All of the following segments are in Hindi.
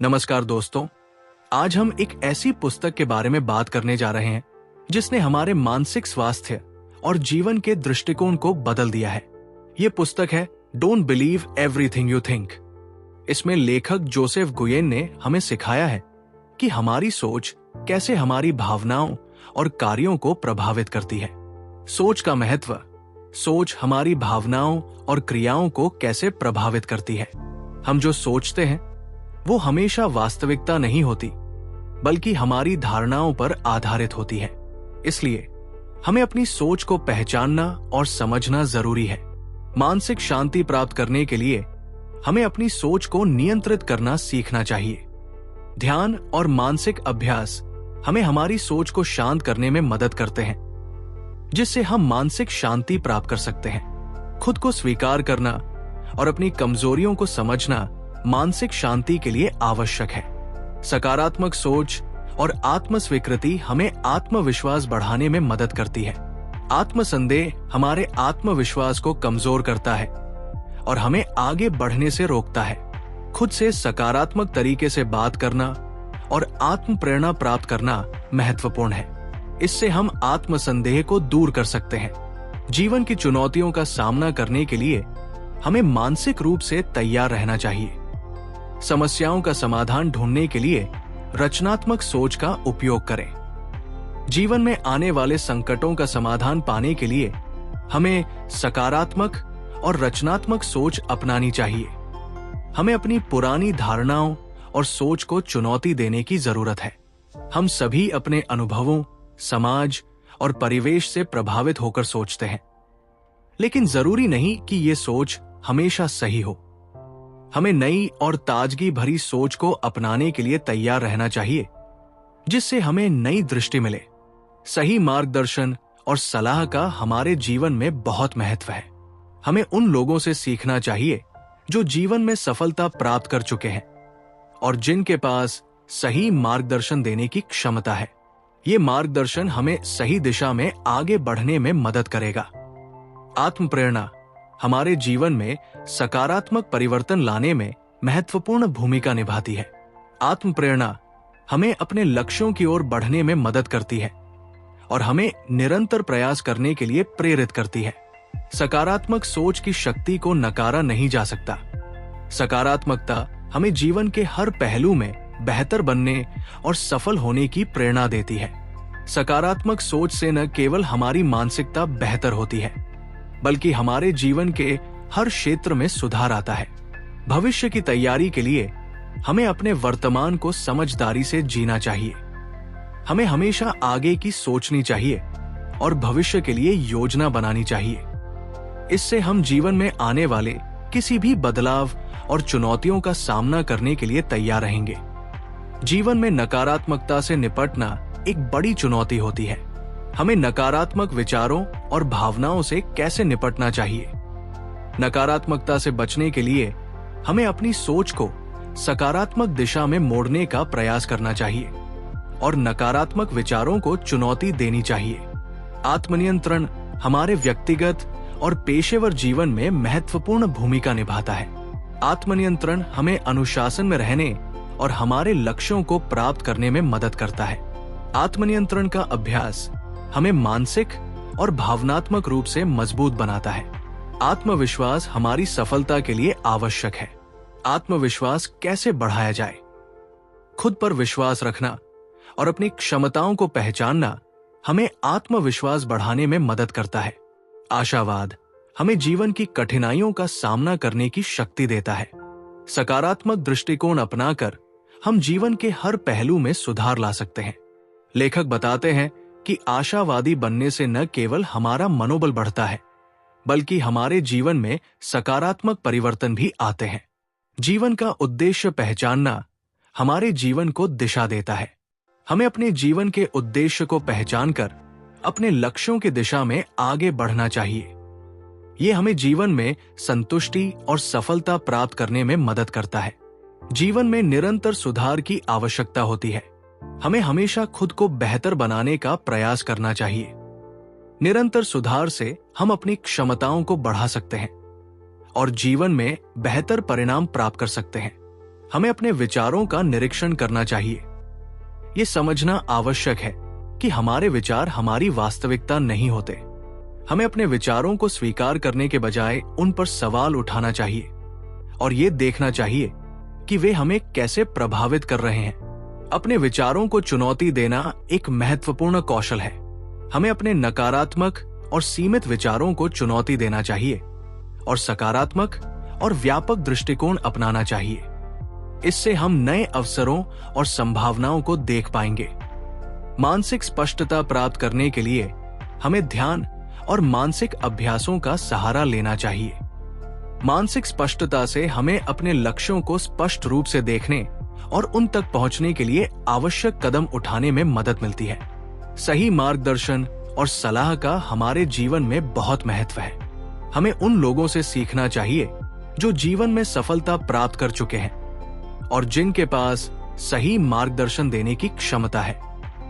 नमस्कार दोस्तों, आज हम एक ऐसी पुस्तक के बारे में बात करने जा रहे हैं जिसने हमारे मानसिक स्वास्थ्य और जीवन के दृष्टिकोण को बदल दिया है। ये पुस्तक है don't believe everything you think. इसमें लेखक जोसेफ गुयेन ने हमें सिखाया है कि हमारी सोच कैसे हमारी भावनाओं और कार्यों को प्रभावित करती है। सोच का महत्व, सोच हमारी भावनाओं और क्रियाओं को कैसे प्रभावित करती है। हम जो सोचते हैं वो हमेशा वास्तविकता नहीं होती, बल्कि हमारी धारणाओं पर आधारित होती है। इसलिए हमें अपनी सोच को पहचानना और समझना जरूरी है। मानसिक शांति प्राप्त करने के लिए हमें अपनी सोच को नियंत्रित करना सीखना चाहिए। ध्यान और मानसिक अभ्यास हमें हमारी सोच को शांत करने में मदद करते हैं, जिससे हम मानसिक शांति प्राप्त कर सकते हैं। खुद को स्वीकार करना और अपनी कमजोरियों को समझना मानसिक शांति के लिए आवश्यक है। सकारात्मक सोच और आत्म स्वीकृति हमें आत्मविश्वास बढ़ाने में मदद करती है। आत्मसंदेह हमारे आत्मविश्वास को कमजोर करता है और हमें आगे बढ़ने से रोकता है। खुद से सकारात्मक तरीके से बात करना और आत्म प्रेरणा प्राप्त करना महत्वपूर्ण है। इससे हम आत्मसंदेह को दूर कर सकते हैं। जीवन की चुनौतियों का सामना करने के लिए हमें मानसिक रूप से तैयार रहना चाहिए। समस्याओं का समाधान ढूंढने के लिए रचनात्मक सोच का उपयोग करें। जीवन में आने वाले संकटों का समाधान पाने के लिए हमें सकारात्मक और रचनात्मक सोच अपनानी चाहिए। हमें अपनी पुरानी धारणाओं और सोच को चुनौती देने की जरूरत है। हम सभी अपने अनुभवों, समाज और परिवेश से प्रभावित होकर सोचते हैं, लेकिन जरूरी नहीं कि ये सोच हमेशा सही हो। हमें नई और ताजगी भरी सोच को अपनाने के लिए तैयार रहना चाहिए, जिससे हमें नई दृष्टि मिले। सही मार्गदर्शन और सलाह का हमारे जीवन में बहुत महत्व है। हमें उन लोगों से सीखना चाहिए जो जीवन में सफलता प्राप्त कर चुके हैं और जिनके पास सही मार्गदर्शन देने की क्षमता है। ये मार्गदर्शन हमें सही दिशा में आगे बढ़ने में मदद करेगा। आत्म प्रेरणा हमारे जीवन में सकारात्मक परिवर्तन लाने में महत्वपूर्ण भूमिका निभाती है। आत्म प्रेरणा हमें अपने लक्ष्यों की ओर बढ़ने में मदद करती है और हमें निरंतर प्रयास करने के लिए प्रेरित करती है। सकारात्मक सोच की शक्ति को नकारा नहीं जा सकता। सकारात्मकता हमें जीवन के हर पहलू में बेहतर बनने और सफल होने की प्रेरणा देती है। सकारात्मक सोच से न केवल हमारी मानसिकता बेहतर होती है, बल्कि हमारे जीवन के हर क्षेत्र में सुधार आता है। भविष्य की तैयारी के लिए हमें अपने वर्तमान को समझदारी से जीना चाहिए। हमें हमेशा आगे की सोचनी चाहिए और भविष्य के लिए योजना बनानी चाहिए। इससे हम जीवन में आने वाले किसी भी बदलाव और चुनौतियों का सामना करने के लिए तैयार रहेंगे। जीवन में नकारात्मकता से निपटना एक बड़ी चुनौती होती है। हमें नकारात्मक विचारों और भावनाओं से कैसे निपटना चाहिए? नकारात्मकता से बचने के लिए हमें अपनी सोच को सकारात्मक दिशा में मोड़ने का प्रयास करना चाहिए और नकारात्मक विचारों को चुनौती देनी चाहिए। आत्मनियंत्रण हमारे व्यक्तिगत और पेशेवर जीवन में महत्वपूर्ण भूमिका निभाता है। आत्मनियंत्रण हमें अनुशासन में रहने और हमारे लक्ष्यों को प्राप्त करने में मदद करता है। आत्मनियंत्रण का अभ्यास हमें मानसिक और भावनात्मक रूप से मजबूत बनाता है। आत्मविश्वास हमारी सफलता के लिए आवश्यक है। आत्मविश्वास कैसे बढ़ाया जाए? खुद पर विश्वास रखना और अपनी क्षमताओं को पहचानना हमें आत्मविश्वास बढ़ाने में मदद करता है। आशावाद हमें जीवन की कठिनाइयों का सामना करने की शक्ति देता है। सकारात्मक दृष्टिकोण अपनाकर हम जीवन के हर पहलू में सुधार ला सकते हैं। लेखक बताते हैं कि आशावादी बनने से न केवल हमारा मनोबल बढ़ता है, बल्कि हमारे जीवन में सकारात्मक परिवर्तन भी आते हैं। जीवन का उद्देश्य पहचानना हमारे जीवन को दिशा देता है। हमें अपने जीवन के उद्देश्य को पहचानकर अपने लक्ष्यों की दिशा में आगे बढ़ना चाहिए। ये हमें जीवन में संतुष्टि और सफलता प्राप्त करने में मदद करता है। जीवन में निरंतर सुधार की आवश्यकता होती है। हमें हमेशा खुद को बेहतर बनाने का प्रयास करना चाहिए। निरंतर सुधार से हम अपनी क्षमताओं को बढ़ा सकते हैं और जीवन में बेहतर परिणाम प्राप्त कर सकते हैं। हमें अपने विचारों का निरीक्षण करना चाहिए। ये समझना आवश्यक है कि हमारे विचार हमारी वास्तविकता नहीं होते। हमें अपने विचारों को स्वीकार करने के बजाय उन पर सवाल उठाना चाहिए और ये देखना चाहिए कि वे हमें कैसे प्रभावित कर रहे हैं। अपने विचारों को चुनौती देना एक महत्वपूर्ण कौशल है। हमें अपने नकारात्मक और सीमित विचारों को चुनौती देना चाहिए और सकारात्मक और व्यापक दृष्टिकोण अपनाना चाहिए। इससे हम नए अवसरों और संभावनाओं को देख पाएंगे। मानसिक स्पष्टता प्राप्त करने के लिए हमें ध्यान और मानसिक अभ्यासों का सहारा लेना चाहिए। मानसिक स्पष्टता से हमें अपने लक्ष्यों को स्पष्ट रूप से देखने और उन तक पहुंचने के लिए आवश्यक कदम उठाने में मदद मिलती है। सही मार्गदर्शन और सलाह का हमारे जीवन में बहुत महत्व है। हमें उन लोगों से सीखना चाहिए जो जीवन में सफलता प्राप्त कर चुके हैं और जिनके पास सही मार्गदर्शन देने की क्षमता है।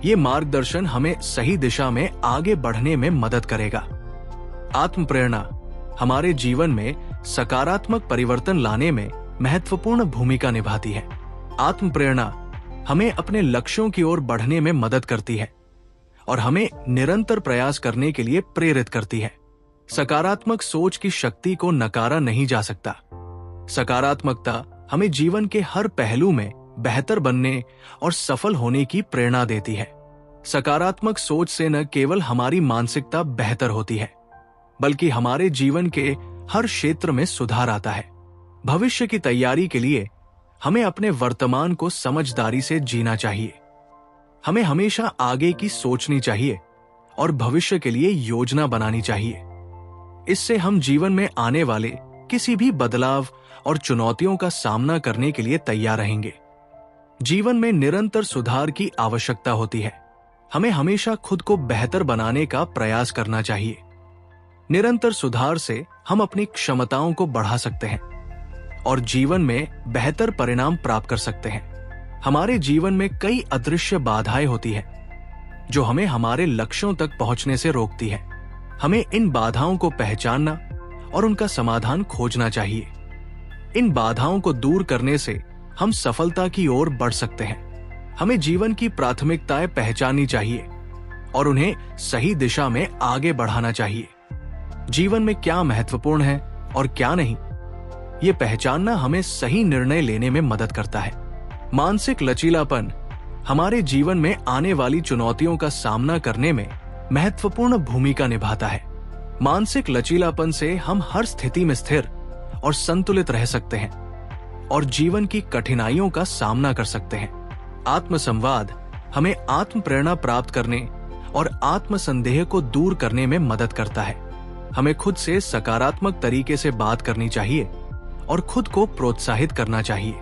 ये मार्गदर्शन हमें सही दिशा में आगे बढ़ने में मदद करेगा। आत्म प्रेरणा हमारे जीवन में सकारात्मक परिवर्तन लाने में महत्वपूर्ण भूमिका निभाती है। आत्म प्रेरणा हमें अपने लक्ष्यों की ओर बढ़ने में मदद करती है और हमें निरंतर प्रयास करने के लिए प्रेरित करती है। सकारात्मक सोच की शक्ति को नकारा नहीं जा सकता। सकारात्मकता हमें जीवन के हर पहलू में बेहतर बनने और सफल होने की प्रेरणा देती है। सकारात्मक सोच से न केवल हमारी मानसिकता बेहतर होती है, बल्कि हमारे जीवन के हर क्षेत्र में सुधार आता है। भविष्य की तैयारी के लिए हमें अपने वर्तमान को समझदारी से जीना चाहिए। हमें हमेशा आगे की सोचनी चाहिए और भविष्य के लिए योजना बनानी चाहिए। इससे हम जीवन में आने वाले किसी भी बदलाव और चुनौतियों का सामना करने के लिए तैयार रहेंगे। जीवन में निरंतर सुधार की आवश्यकता होती है। हमें हमेशा खुद को बेहतर बनाने का प्रयास करना चाहिए। निरंतर सुधार से हम अपनी क्षमताओं को बढ़ा सकते हैं और जीवन में बेहतर परिणाम प्राप्त कर सकते हैं। हमारे जीवन में कई अदृश्य बाधाएं होती हैं जो हमें हमारे लक्ष्यों तक पहुंचने से रोकती है। हमें इन बाधाओं को पहचानना और उनका समाधान खोजना चाहिए। इन बाधाओं को दूर करने से हम सफलता की ओर बढ़ सकते हैं। हमें जीवन की प्राथमिकताएं पहचाननी चाहिए और उन्हें सही दिशा में आगे बढ़ाना चाहिए। जीवन में क्या महत्वपूर्ण है और क्या नहीं, ये पहचानना हमें सही निर्णय लेने में मदद करता है। मानसिक लचीलापन हमारे जीवन में आने वाली चुनौतियों का सामना करने में महत्वपूर्ण भूमिका निभाता है। मानसिक लचीलापन से हम हर स्थिति में स्थिर और संतुलित रह सकते हैं और जीवन की कठिनाइयों का सामना कर सकते हैं। आत्मसंवाद हमें आत्म प्रेरणा प्राप्त करने और आत्म संदेह को दूर करने में मदद करता है। हमें खुद से सकारात्मक तरीके से बात करनी चाहिए और खुद को प्रोत्साहित करना चाहिए।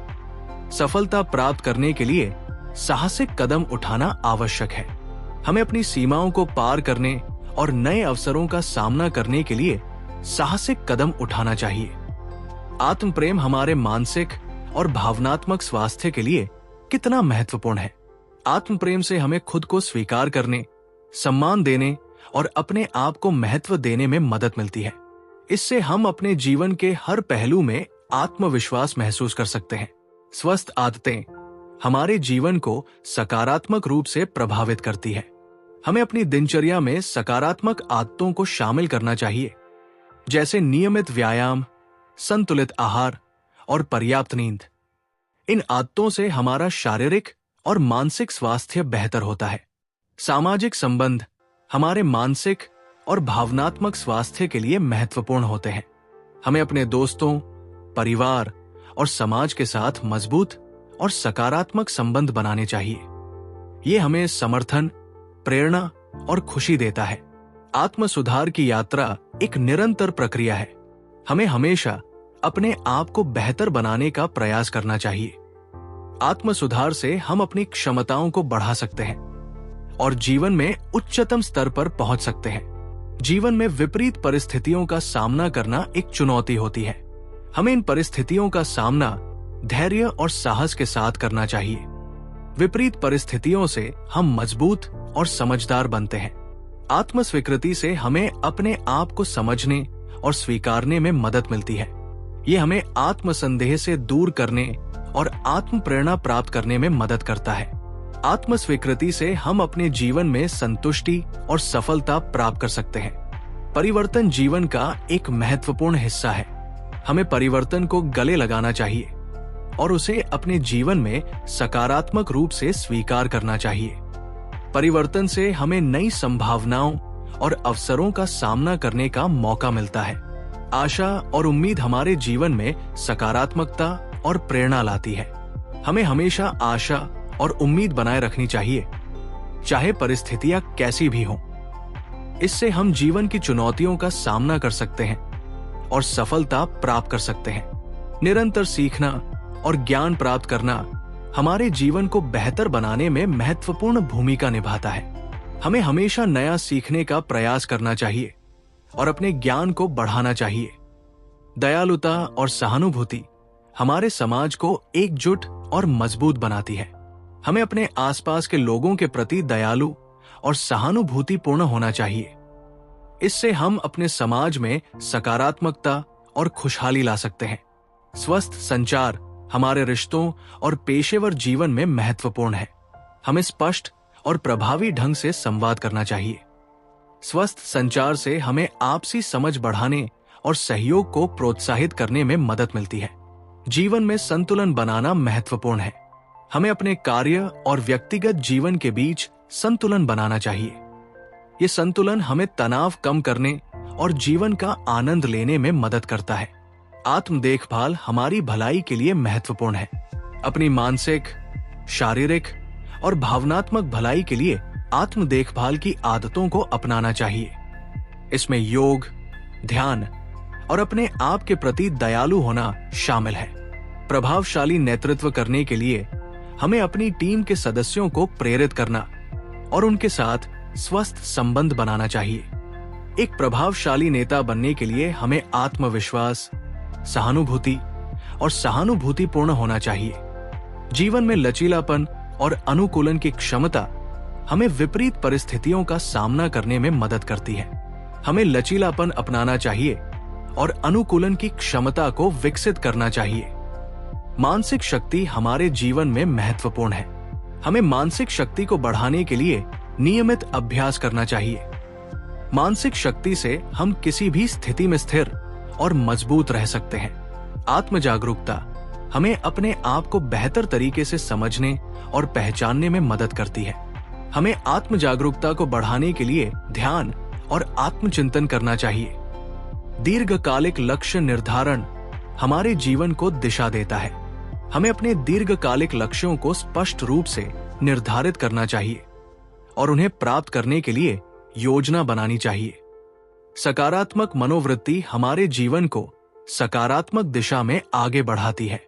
सफलता प्राप्त करने के लिए साहसिक कदम उठाना आवश्यक है। हमें अपनी सीमाओं को पार करने और नए अवसरों का सामना करने के लिए साहसिक कदम उठाना चाहिए। आत्म प्रेम हमारे मानसिक और भावनात्मक स्वास्थ्य के लिए कितना महत्वपूर्ण है। आत्म प्रेम से हमें खुद को स्वीकार करने, सम्मान देने और अपने आप को महत्व देने में मदद मिलती है। इससे हम अपने जीवन के हर पहलू में आत्मविश्वास महसूस कर सकते हैं। स्वस्थ आदतें हमारे जीवन को सकारात्मक रूप से प्रभावित करती है। हमें अपनी दिनचर्या में सकारात्मक आदतों को शामिल करना चाहिए, जैसे नियमित व्यायाम, संतुलित आहार और पर्याप्त नींद। इन आदतों से हमारा शारीरिक और मानसिक स्वास्थ्य बेहतर होता है। सामाजिक संबंध हमारे मानसिक और भावनात्मक स्वास्थ्य के लिए महत्वपूर्ण होते हैं। हमें अपने दोस्तों, परिवार और समाज के साथ मजबूत और सकारात्मक संबंध बनाने चाहिए। ये हमें समर्थन, प्रेरणा और खुशी देता है। आत्म सुधार की यात्रा एक निरंतर प्रक्रिया है। हमें हमेशा अपने आप को बेहतर बनाने का प्रयास करना चाहिए। आत्म सुधार से हम अपनी क्षमताओं को बढ़ा सकते हैं और जीवन में उच्चतम स्तर पर पहुंच सकते हैं। जीवन में विपरीत परिस्थितियों का सामना करना एक चुनौती होती है। हमें इन परिस्थितियों का सामना धैर्य और साहस के साथ करना चाहिए। विपरीत परिस्थितियों से हम मजबूत और समझदार बनते हैं। आत्म स्वीकृति से हमें अपने आप को समझने और स्वीकारने में मदद मिलती है। ये हमें आत्मसंदेह से दूर करने और आत्म प्रेरणा प्राप्त करने में मदद करता है। आत्म स्वीकृति से हम अपने जीवन में संतुष्टि और सफलता प्राप्त कर सकते हैं। परिवर्तन जीवन का एक महत्वपूर्ण हिस्सा है। हमें परिवर्तन को गले लगाना चाहिए और उसे अपने जीवन में सकारात्मक रूप से स्वीकार करना चाहिए। परिवर्तन से हमें नई संभावनाओं और अवसरों का सामना करने का मौका मिलता है। आशा और उम्मीद हमारे जीवन में सकारात्मकता और प्रेरणा लाती है। हमें हमेशा आशा और उम्मीद बनाए रखनी चाहिए, चाहे परिस्थितियां कैसी भी हों। इससे हम जीवन की चुनौतियों का सामना कर सकते हैं और सफलता प्राप्त कर सकते हैं। निरंतर सीखना और ज्ञान प्राप्त करना हमारे जीवन को बेहतर बनाने में महत्वपूर्ण भूमिका निभाता है। हमें हमेशा नया सीखने का प्रयास करना चाहिए और अपने ज्ञान को बढ़ाना चाहिए। दयालुता और सहानुभूति हमारे समाज को एकजुट और मजबूत बनाती है। हमें अपने आसपास के लोगों के प्रति दयालु और सहानुभूतिपूर्ण होना चाहिए। इससे हम अपने समाज में सकारात्मकता और खुशहाली ला सकते हैं। स्वस्थ संचार हमारे रिश्तों और पेशेवर जीवन में महत्वपूर्ण है। हमें स्पष्ट और प्रभावी ढंग से संवाद करना चाहिए। स्वस्थ संचार से हमें आपसी समझ बढ़ाने और सहयोग को प्रोत्साहित करने में मदद मिलती है। जीवन में संतुलन बनाना महत्वपूर्ण है। हमें अपने कार्य और व्यक्तिगत जीवन के बीच संतुलन बनाना चाहिए। ये संतुलन हमें तनाव कम करने और जीवन का आनंद लेने में मदद करता है। आत्म देखभाल हमारी भलाई के लिए महत्वपूर्ण है। अपनी मानसिक, शारीरिक और भावनात्मक भलाई के लिए आत्म देखभाल की आदतों को अपनाना चाहिए। इसमें योग, ध्यान और अपने आप के प्रति दयालु होना शामिल है। प्रभावशाली नेतृत्व करने के लिए हमें अपनी टीम के सदस्यों को प्रेरित करना और उनके साथ स्वस्थ संबंध बनाना चाहिए। एक प्रभावशाली नेता बनने के लिए हमें आत्मविश्वास, सहानुभूति और सहानुभूतिपूर्ण होना चाहिए। जीवन में लचीलापन और अनुकूलन की क्षमता हमें विपरीत परिस्थितियों का सामना करने में मदद करती है। हमें लचीलापन अपनाना चाहिए और अनुकूलन की क्षमता को विकसित करना चाहिए। मानसिक शक्ति हमारे जीवन में महत्वपूर्ण है। हमें मानसिक शक्ति को बढ़ाने के लिए नियमित अभ्यास करना चाहिए। मानसिक शक्ति से हम किसी भी स्थिति में स्थिर और मजबूत रह सकते हैं। आत्म जागरूकता हमें अपने आप को बेहतर तरीके से समझने और पहचानने में मदद करती है। हमें आत्म जागरूकता को बढ़ाने के लिए ध्यान और आत्मचिंतन करना चाहिए। दीर्घकालिक लक्ष्य निर्धारण हमारे जीवन को दिशा देता है। हमें अपने दीर्घकालिक लक्ष्यों को स्पष्ट रूप से निर्धारित करना चाहिए और उन्हें प्राप्त करने के लिए योजना बनानी चाहिए। सकारात्मक मनोवृत्ति हमारे जीवन को सकारात्मक दिशा में आगे बढ़ाती है।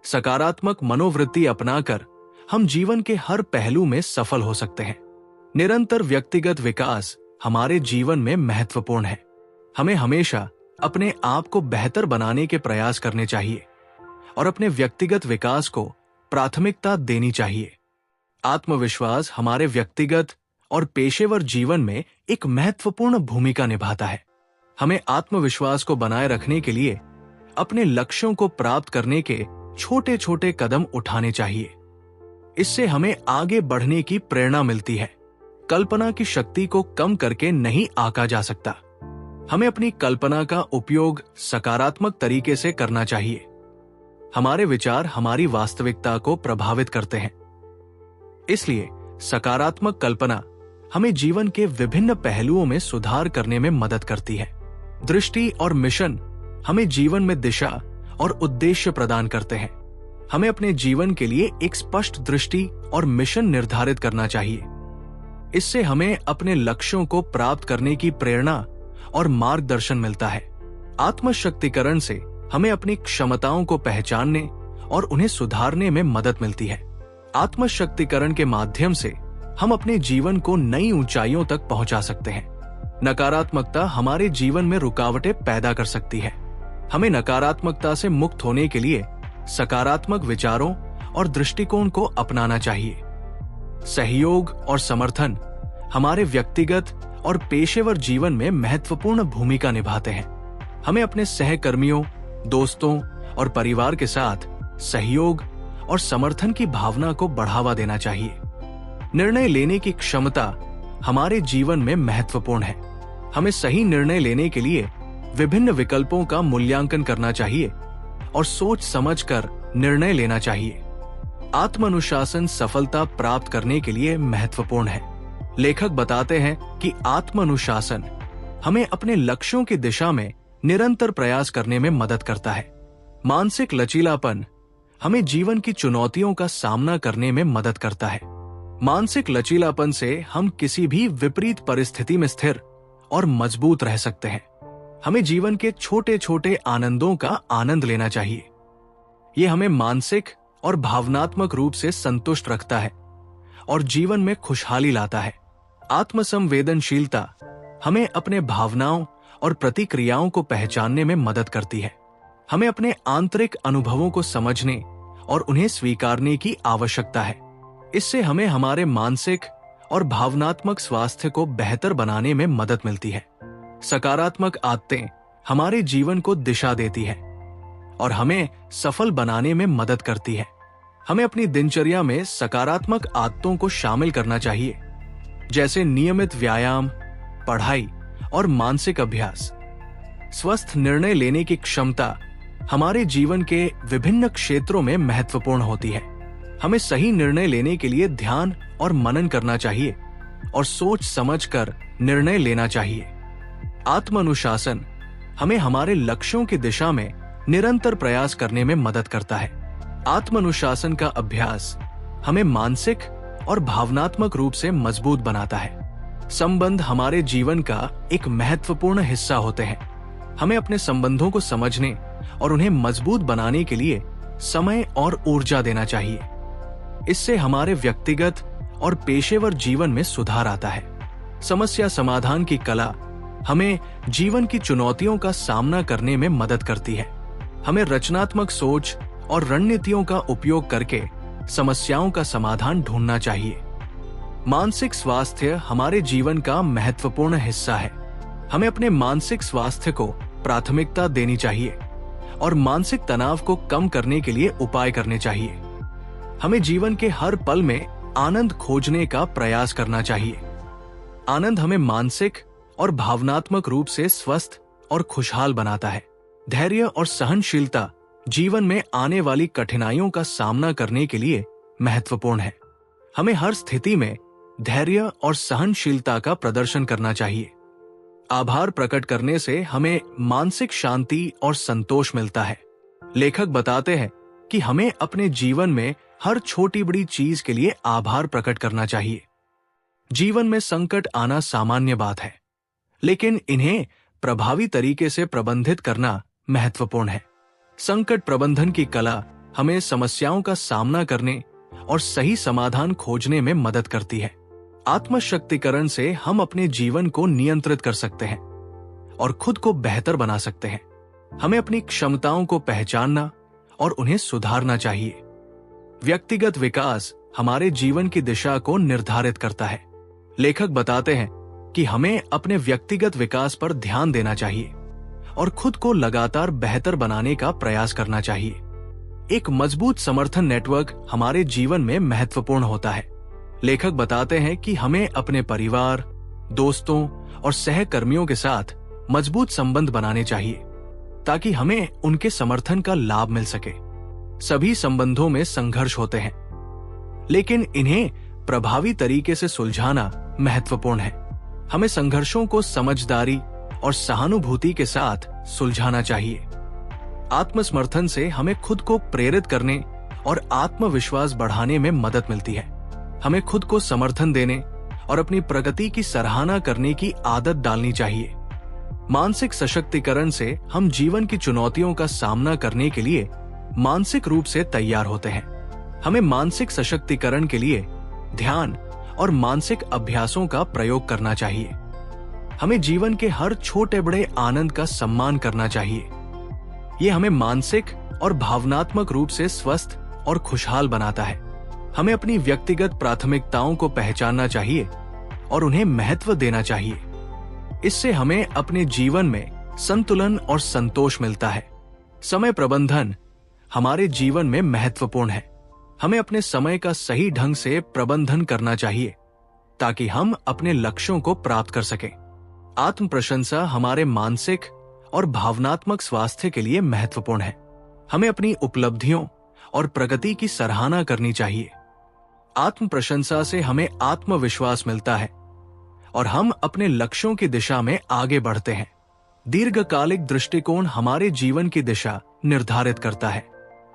सकारात्मक मनोवृत्ति अपनाकर हम जीवन के हर पहलू में सफल हो सकते हैं। निरंतर व्यक्तिगत विकास हमारे जीवन में महत्वपूर्ण है। हमें हमेशा अपने आप को बेहतर बनाने के प्रयास करने चाहिए और अपने व्यक्तिगत विकास को प्राथमिकता देनी चाहिए। आत्मविश्वास हमारे व्यक्तिगत और पेशेवर जीवन में एक महत्वपूर्ण भूमिका निभाता है। हमें आत्मविश्वास को बनाए रखने के लिए अपने लक्ष्यों को प्राप्त करने के छोटे छोटे कदम उठाने चाहिए। इससे हमें आगे बढ़ने की प्रेरणा मिलती है। कल्पना की शक्ति को कम करके नहीं आंका जा सकता। हमें अपनी कल्पना का उपयोग सकारात्मक तरीके से करना चाहिए। हमारे विचार हमारी वास्तविकता को प्रभावित करते हैं। इसलिए सकारात्मक कल्पना हमें जीवन के विभिन्न पहलुओं में सुधार करने में मदद करती है। दृष्टि और मिशन हमें जीवन में दिशा और उद्देश्य प्रदान करते हैं। हमें अपने जीवन के लिए एक स्पष्ट दृष्टि और मिशन निर्धारित करना चाहिए। इससे हमें अपने लक्ष्यों को प्राप्त करने की प्रेरणा और मार्गदर्शन मिलता है। आत्मशक्तिकरण से हमें अपनी क्षमताओं को पहचानने और उन्हें सुधारने में मदद मिलती है। आत्मशक्तिकरण के माध्यम से हम अपने जीवन को नई ऊंचाइयों तक पहुंचा सकते हैं। नकारात्मकता हमारे जीवन में रुकावटें पैदा कर सकती है। हमें नकारात्मकता से मुक्त होने के लिए सकारात्मक विचारों और दृष्टिकोण को अपनाना चाहिए। सहयोग और समर्थन हमारे व्यक्तिगत और पेशेवर जीवन में महत्वपूर्ण भूमिका निभाते हैं। हमें अपने सहकर्मियों, दोस्तों और परिवार के साथ सहयोग और समर्थन की भावना को बढ़ावा देना चाहिए। निर्णय लेने की क्षमता हमारे जीवन में महत्वपूर्ण है। हमें सही निर्णय लेने के लिए विभिन्न विकल्पों का मूल्यांकन करना चाहिए और सोच समझकर निर्णय लेना चाहिए। आत्मानुशासन सफलता प्राप्त करने के लिए महत्वपूर्ण है। लेखक बताते हैं कि आत्मानुशासन हमें अपने लक्ष्यों की दिशा में निरंतर प्रयास करने में मदद करता है। मानसिक लचीलापन हमें जीवन की चुनौतियों का सामना करने में मदद करता है। मानसिक लचीलापन से हम किसी भी विपरीत परिस्थिति में स्थिर और मजबूत रह सकते हैं। हमें जीवन के छोटे छोटे आनंदों का आनंद लेना चाहिए। यह हमें मानसिक और भावनात्मक रूप से संतुष्ट रखता है और जीवन में खुशहाली लाता है। आत्मसंवेदनशीलता हमें अपने भावनाओं और प्रतिक्रियाओं को पहचानने में मदद करती है। हमें अपने आंतरिक अनुभवों को समझने और उन्हें स्वीकारने की आवश्यकता है। इससे हमें हमारे मानसिक और भावनात्मक स्वास्थ्य को बेहतर बनाने में मदद मिलती है। सकारात्मक आदतें हमारे जीवन को दिशा देती है और हमें सफल बनाने में मदद करती है। हमें अपनी दिनचर्या में सकारात्मक आदतों को शामिल करना चाहिए, जैसे नियमित व्यायाम, पढ़ाई और मानसिक अभ्यास। स्वस्थ निर्णय लेने की क्षमता हमारे जीवन के विभिन्न क्षेत्रों में महत्वपूर्ण होती है। हमें सही निर्णय लेने के लिए ध्यान और मनन करना चाहिए और सोच समझकर निर्णय लेना चाहिए। आत्मानुशासन हमें हमारे लक्ष्यों की दिशा में निरंतर प्रयास करने में मदद करता है। आत्मानुशासन का अभ्यास हमें मानसिक और भावनात्मक रूप से मजबूत बनाता है। संबंध हमारे जीवन का एक महत्वपूर्ण हिस्सा होते हैं। हमें अपने संबंधों को समझने और उन्हें मजबूत बनाने के लिए समय और ऊर्जा देना चाहिए। इससे हमारे व्यक्तिगत और पेशेवर जीवन में सुधार आता है। समस्या समाधान की कला हमें जीवन की चुनौतियों का सामना करने में मदद करती है। हमें रचनात्मक सोच और रणनीतियों का उपयोग करके समस्याओं का समाधान ढूंढना चाहिए। मानसिक स्वास्थ्य हमारे जीवन का महत्वपूर्ण हिस्सा है। हमें अपने मानसिक स्वास्थ्य को प्राथमिकता देनी चाहिए और मानसिक तनाव को कम करने के लिए उपाय करने चाहिए। हमें जीवन के हर पल में आनंद खोजने का प्रयास करना चाहिए। आनंद हमें मानसिक और भावनात्मक रूप से स्वस्थ और खुशहाल बनाता है। धैर्य और सहनशीलता जीवन में आने वाली कठिनाइयों का सामना करने के लिए महत्वपूर्ण है। हमें हर स्थिति में धैर्य और सहनशीलता का प्रदर्शन करना चाहिए। आभार प्रकट करने से हमें मानसिक शांति और संतोष मिलता है। लेखक बताते हैं कि हमें अपने जीवन में हर छोटी बड़ी चीज के लिए आभार प्रकट करना चाहिए। जीवन में संकट आना सामान्य बात है, लेकिन इन्हें प्रभावी तरीके से प्रबंधित करना महत्वपूर्ण है। संकट प्रबंधन की कला हमें समस्याओं का सामना करने और सही समाधान खोजने में मदद करती है। आत्मशक्तिकरण से हम अपने जीवन को नियंत्रित कर सकते हैं और खुद को बेहतर बना सकते हैं। हमें अपनी क्षमताओं को पहचानना और उन्हें सुधारना चाहिए। व्यक्तिगत विकास हमारे जीवन की दिशा को निर्धारित करता है। लेखक बताते हैं कि हमें अपने व्यक्तिगत विकास पर ध्यान देना चाहिए और खुद को लगातार बेहतर बनाने का प्रयास करना चाहिए। एक मजबूत समर्थन नेटवर्क हमारे जीवन में महत्वपूर्ण होता है। लेखक बताते हैं कि हमें अपने परिवार, दोस्तों और सहकर्मियों के साथ मजबूत संबंध बनाने चाहिए ताकि हमें उनके समर्थन का लाभ मिल सके। सभी संबंधों में संघर्ष होते हैं, लेकिन इन्हें प्रभावी तरीके से सुलझाना महत्वपूर्ण है। हमें संघर्षों को समझदारी और सहानुभूति के साथ सुलझाना चाहिए। आत्मसमर्थन से हमें खुद को प्रेरित करने और आत्मविश्वास बढ़ाने में मदद मिलती है। हमें खुद को समर्थन देने और अपनी प्रगति की सराहना करने की आदत डालनी चाहिए। मानसिक सशक्तिकरण से हम जीवन की चुनौतियों का सामना करने के लिए मानसिक रूप से तैयार होते हैं। हमें मानसिक सशक्तिकरण के लिए ध्यान और मानसिक अभ्यासों का प्रयोग करना चाहिए। हमें जीवन के हर छोटे बड़े आनंद का सम्मान करना चाहिए। ये हमें मानसिक और भावनात्मक रूप से स्वस्थ और खुशहाल बनाता है। हमें अपनी व्यक्तिगत प्राथमिकताओं को पहचानना चाहिए और उन्हें महत्व देना चाहिए। इससे हमें अपने जीवन में संतुलन और संतोष मिलता है। समय प्रबंधन हमारे जीवन में महत्वपूर्ण है। हमें अपने समय का सही ढंग से प्रबंधन करना चाहिए ताकि हम अपने लक्ष्यों को प्राप्त कर सकें। आत्म प्रशंसा हमारे मानसिक और भावनात्मक स्वास्थ्य के लिए महत्वपूर्ण है। हमें अपनी उपलब्धियों और प्रगति की सराहना करनी चाहिए। आत्म प्रशंसा से हमें आत्मविश्वास मिलता है और हम अपने लक्ष्यों की दिशा में आगे बढ़ते हैं। दीर्घकालिक दृष्टिकोण हमारे जीवन की दिशा निर्धारित करता है।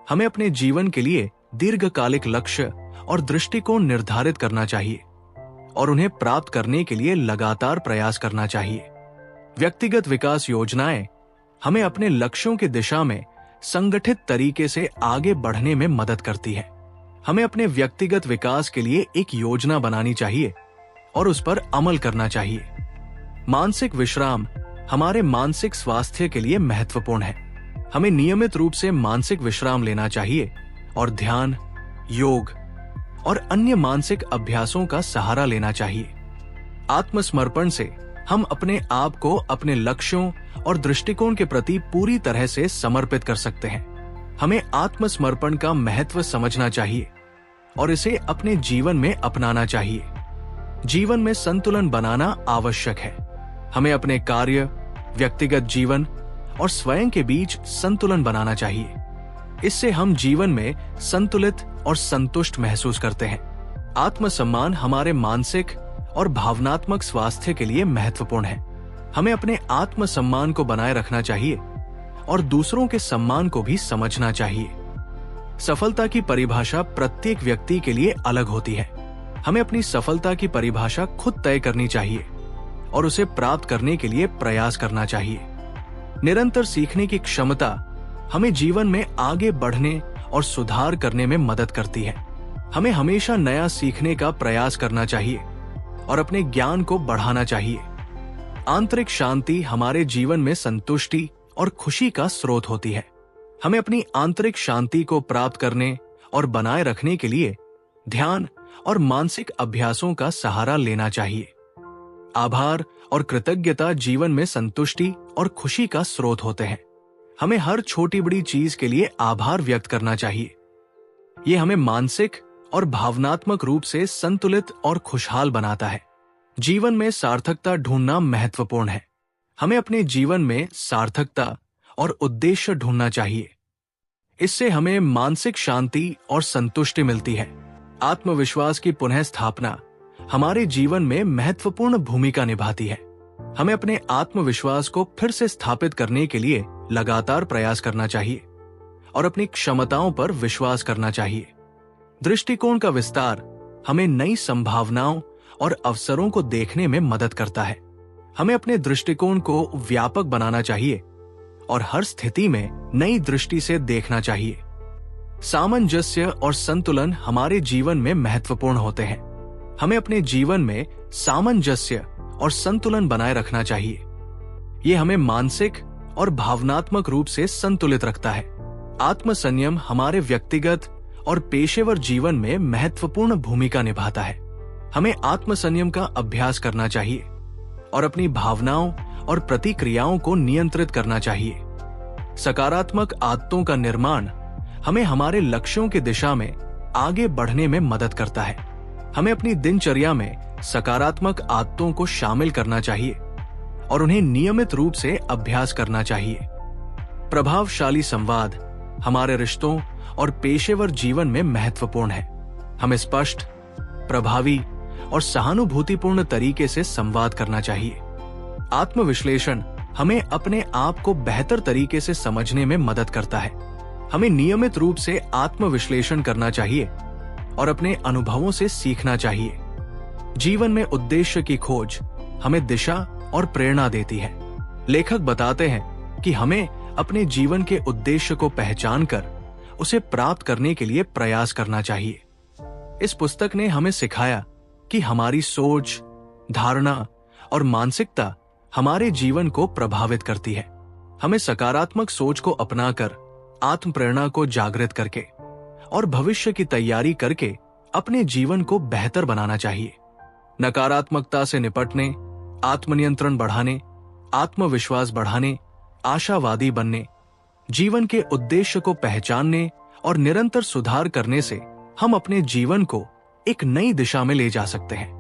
हमें अपने जीवन के लिए दीर्घकालिक लक्ष्य और दृष्टिकोण निर्धारित करना चाहिए और उन्हें प्राप्त करने के लिए लगातार प्रयास करना चाहिए। व्यक्तिगत विकास योजनाएं हमें अपने लक्ष्यों की दिशा में संगठित तरीके से आगे बढ़ने में मदद करती है। हमें अपने व्यक्तिगत विकास के लिए एक योजना बनानी चाहिए और उस पर अमल करना चाहिए। मानसिक विश्राम हमारे मानसिक स्वास्थ्य के लिए महत्वपूर्ण है। हमें नियमित रूप से मानसिक विश्राम लेना चाहिए और ध्यान, योग और अन्य मानसिक अभ्यासों का सहारा लेना चाहिए। आत्मसमर्पण से हम अपने आप को अपने लक्ष्यों और दृष्टिकोण के प्रति पूरी तरह से समर्पित कर सकते हैं। हमें आत्मसमर्पण का महत्व समझना चाहिए और इसे अपने जीवन में अपनाना चाहिए। जीवन में संतुलन बनाना आवश्यक है। हमें अपने कार्य, व्यक्तिगत जीवन और स्वयं के बीच संतुलन बनाना चाहिए। इससे हम जीवन में संतुलित और संतुष्ट महसूस करते हैं। आत्मसम्मान हमारे मानसिक और भावनात्मक स्वास्थ्य के लिए महत्वपूर्ण है। हमें अपने आत्मसम्मान को बनाए रखना चाहिए और दूसरों के सम्मान को भी समझना चाहिए। सफलता की परिभाषा प्रत्येक व्यक्ति के लिए अलग होती है। हमें अपनी सफलता की परिभाषा खुद तय करनी चाहिए और उसे प्राप्त करने के लिए प्रयास करना चाहिए। निरंतर सीखने की क्षमता हमें जीवन में आगे बढ़ने और सुधार करने में मदद करती है। हमें हमेशा नया सीखने का प्रयास करना चाहिए और अपने ज्ञान को बढ़ाना चाहिए। आंतरिक शांति हमारे जीवन में संतुष्टि और खुशी का स्रोत होती है। हमें अपनी आंतरिक शांति को प्राप्त करने और बनाए रखने के लिए ध्यान और मानसिक अभ्यासों का सहारा लेना चाहिए। आभार और कृतज्ञता जीवन में संतुष्टि और खुशी का स्रोत होते हैं। हमें हर छोटी बड़ी चीज के लिए आभार व्यक्त करना चाहिए। ये हमें मानसिक और भावनात्मक रूप से संतुलित और खुशहाल बनाता है। जीवन में सार्थकता ढूंढना महत्वपूर्ण है। हमें अपने जीवन में सार्थकता और उद्देश्य ढूंढना चाहिए। इससे हमें मानसिक शांति और संतुष्टि मिलती है। आत्मविश्वास की पुनः स्थापना हमारे जीवन में महत्वपूर्ण भूमिका निभाती है। हमें अपने आत्मविश्वास को फिर से स्थापित करने के लिए लगातार प्रयास करना चाहिए और अपनी क्षमताओं पर विश्वास करना चाहिए। दृष्टिकोण का विस्तार हमें नई संभावनाओं और अवसरों को देखने में मदद करता है। हमें अपने दृष्टिकोण को व्यापक बनाना चाहिए और हर स्थिति में नई दृष्टि से देखना चाहिए। सामंजस्य और संतुलन हमारे जीवन में महत्वपूर्ण होते हैं। हमें अपने जीवन में सामंजस्य और संतुलन बनाए रखना चाहिए। ये हमें मानसिक और भावनात्मक रूप से संतुलित रखता है। आत्मसंयम हमारे व्यक्तिगत और पेशेवर जीवन में महत्वपूर्ण भूमिका निभाता है। हमें आत्मसंयम का अभ्यास करना चाहिए और अपनी भावनाओं और प्रतिक्रियाओं को नियंत्रित करना चाहिए। सकारात्मक आदतों का निर्माण हमें हमारे लक्ष्यों की दिशा में आगे बढ़ने में मदद करता है। हमें अपनी दिनचर्या में सकारात्मक आदतों को शामिल करना चाहिए और उन्हें नियमित रूप से अभ्यास करना चाहिए। प्रभावशाली संवाद हमारे रिश्तों और पेशेवर जीवन में महत्वपूर्ण है। हमें स्पष्ट, प्रभावी और सहानुभूतिपूर्ण तरीके से संवाद करना चाहिए। आत्मविश्लेषण हमें अपने आप को बेहतर तरीके से समझने में मदद करता है। हमें नियमित रूप से आत्मविश्लेषण करना चाहिए और अपने अनुभवों से सीखना चाहिए। जीवन में उद्देश्य की खोज हमें दिशा और प्रेरणा देती है। लेखक बताते हैं कि हमें अपने जीवन के उद्देश्य को पहचानकर उसे प्राप्त करने के लिए प्रयास करना चाहिए। इस पुस्तक ने हमें सिखाया कि हमारी सोच, धारणा और मानसिकता हमारे जीवन को प्रभावित करती है। हमें सकारात्मक सोच को अपनाकर, आत्म प्रेरणा को जागृत करके और भविष्य की तैयारी करके अपने जीवन को बेहतर बनाना चाहिए। नकारात्मकता से निपटने, आत्मनियंत्रण बढ़ाने, आत्मविश्वास बढ़ाने, आशावादी बनने, जीवन के उद्देश्य को पहचानने और निरंतर सुधार करने से हम अपने जीवन को एक नई दिशा में ले जा सकते हैं।